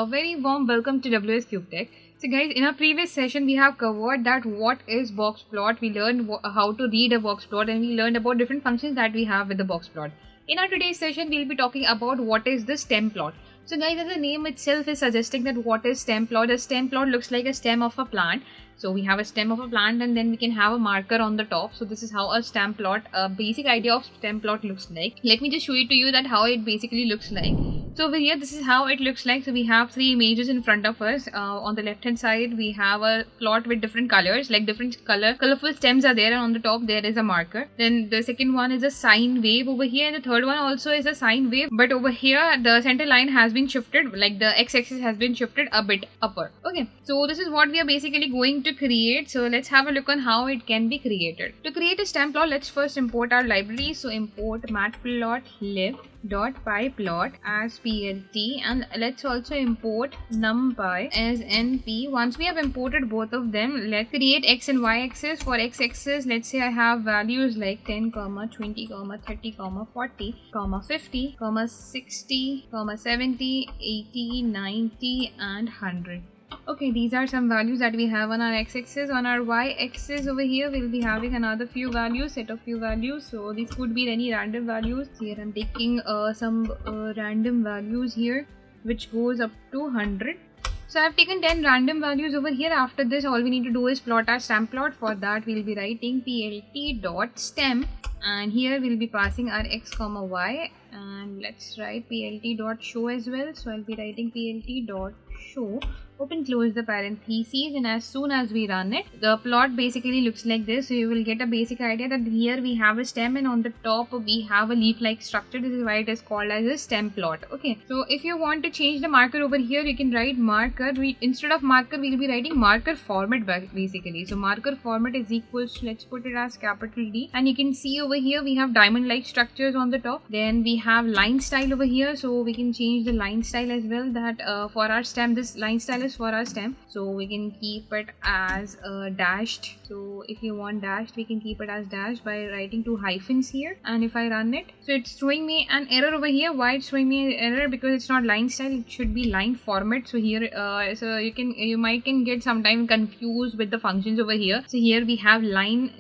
A very warm welcome to WsCube Tech. So guys, in our previous session we have covered that what is box plot. We learned how to read a box plot, and we learned about different functions that we have with the box plot. In our today's session we will be talking about what is the stem plot. So guys, as the name itself is suggesting that what is stem plot. A stem plot looks like a stem of a plant. So we have a stem of a plant and then we can have a marker on the top. So this is how a stem plot, a basic idea of stem plot looks like. Let me just show it to you that how it basically looks like. So over here, this is how it looks like. So we have three images in front of us. On the left hand side, we have a plot with different colors, like different colorful stems are there, and on the top there is a marker. Then the second one is a sine wave over here, and the third one also is a sine wave. But over here, the center line has been shifted, like the x-axis has been shifted a bit upward. Okay, so this is what we are basically going to create. So let's have a look on how it can be created. To create a stem plot, let's first import our library. So import matplotlib.pyplot as plt, and let's also import numpy as np. Once we have imported both of them, let's create x and y axis. For x axis, let's say I have values like 10, 20, 30, 40, 50, 60, 70, 80, 90 and 100. Okay, these are some values that we have on our x-axis. On our y-axis over here, we'll be having another few values, set of few values. So these could be any random values. Here I'm taking some random values here, which goes up to 100. So I've taken 10 random values over here. After this, all we need to do is plot our stem plot. For that, we'll be writing plt.stem, and here we'll be passing our x, y, and let's write plt.show as well. So I'll be writing plt.show. Open close the parentheses, and as soon as we run it, the plot basically looks like this. So you will get a basic idea that here we have a stem and on the top we have a leaf like structure. This is why it is called as a stem plot. Okay, so if you want to change the marker over here, you can write marker. Instead of marker, we'll be writing marker format basically. So marker format is equals to, let's put it as capital D, and you can see over here we have diamond like structures on the top. Then we have line style over here, so we can change the line style as well. That for our stem, this line style is for our stem, so we can keep it as dashed. So if you want dashed, we can keep it as dashed by writing two hyphens here. And if I run it, so it's throwing me an error over here. Why it's showing me an error? Because it's not line style, it should be line format. So here so you might get sometime confused with the functions over here. So here we have line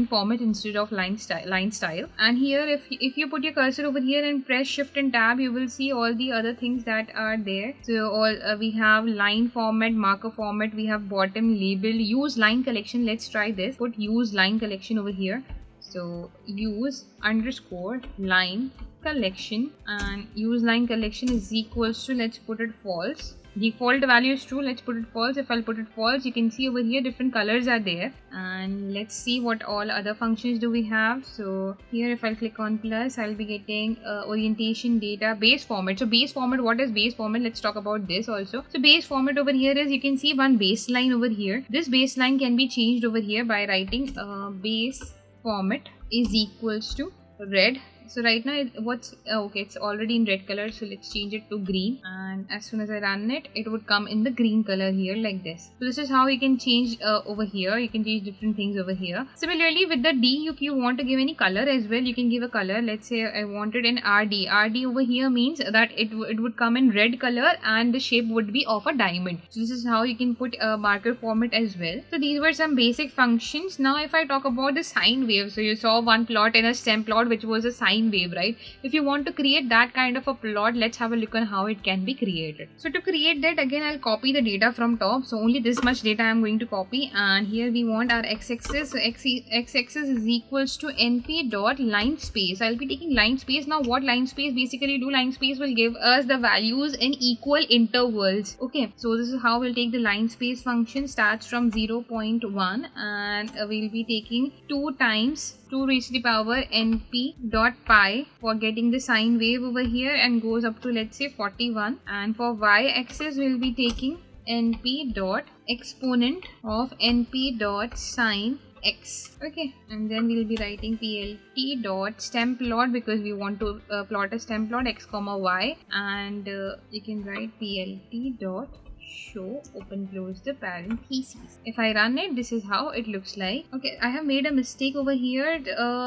format instead of line style. And here if you put your cursor over here and press shift and tab, you will see all the other things that are there. So all we have line format, marker format, we have bottom label, use line collection. Let's try this. Put use line collection over here. So use underscore line collection, and use line collection is equals to, let's put it false. Default value is true, let's put it false. If I'll put it false, you can see over here different colors are there. And let's see what all other functions do we have. So here if I'll click on plus, I'll be getting orientation data, base format. So base format, what is base format? Let's talk about this also. So base format over here is, you can see one baseline over here. This baseline can be changed over here by writing base format is equals to red. So right now okay, it's already in red color, so let's change it to green, and as soon as I run it, it would come in the green color here like this. So this is how you can change over here. You can change different things over here. Similarly with the D, if you want to give any color as well, you can give a color. Let's say I wanted an RD. RD over here means that it would come in red color and the shape would be of a diamond. So this is how you can put a marker format as well. So these were some basic functions. Now if I talk about the sine wave, so you saw one plot in a stem plot which was a sine wave, right? If you want to create that kind of a plot, let's have a look on how it can be created. So to create that, again I'll copy the data from top. So only this much data I'm going to copy, and here we want our x-axis. So x-axis is equals to np dot line space. I'll be taking line space. Now what line space basically do? Line space will give us the values in equal intervals. Okay, so this is how we'll take the line space function. Starts from 0.1, and we'll be taking 2 times 2 raised to the power np dot pi for getting the sine wave over here, and goes up to, let's say, 41. And for y-axis, we'll be taking np dot exponent of np dot sine x. Okay, and then we'll be writing plt dot stem plot because we want to plot a stem plot x, y, and you can write plt dot show open close the parentheses. If I run it, this is how it looks like. Okay, I have made a mistake over here.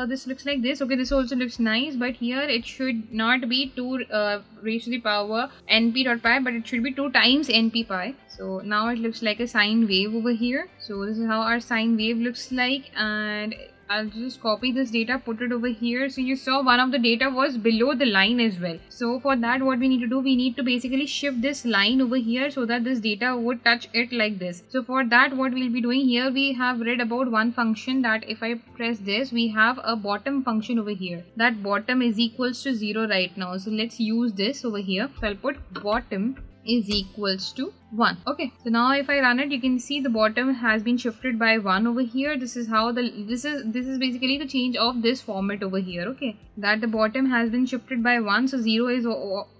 This looks like this. Okay, this also looks nice, but here it should not be 2 raised to the power np.pi, but it should be 2 times np.pi. So now it looks like a sine wave over here. So this is how our sine wave looks like, and I'll just copy this data, put it over here. So you saw one of the data was below the line as well. So for that, what we need to do, we need to basically shift this line over here so that this data would touch it like this. So for that, what we'll be doing here, we have read about one function that if I press this, we have a bottom function over here. That bottom is equals to 0 right now. So let's use this over here. So I'll put bottom is equals to 1. Okay, so now if I run it, you can see the bottom has been shifted by 1 over here. This is how this is basically the change of this format over here. Okay, that the bottom has been shifted by 1, so 0 is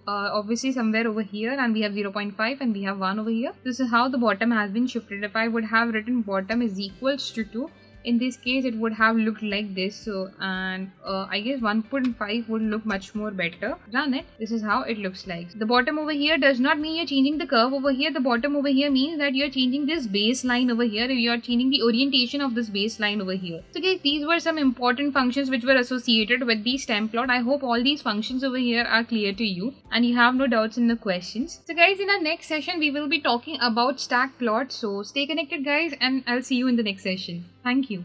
obviously somewhere over here, and we have 0.5 and we have 1 over here. This is how the bottom has been shifted. If I would have written bottom is equals to 2, in this case it would have looked like this. So and I guess 1.5 would look much more better. Run it. This is how it looks like. The bottom over here does not mean you're changing the curve over here. The bottom over here means that you're changing this baseline over here. You're changing the orientation of this baseline over here. So guys, these were some important functions which were associated with the stem plot. I hope all these functions over here are clear to you and you have no doubts in the questions. So guys, in our next session we will be talking about stack plots. So stay connected guys, and I'll see you in the next session. Thank you.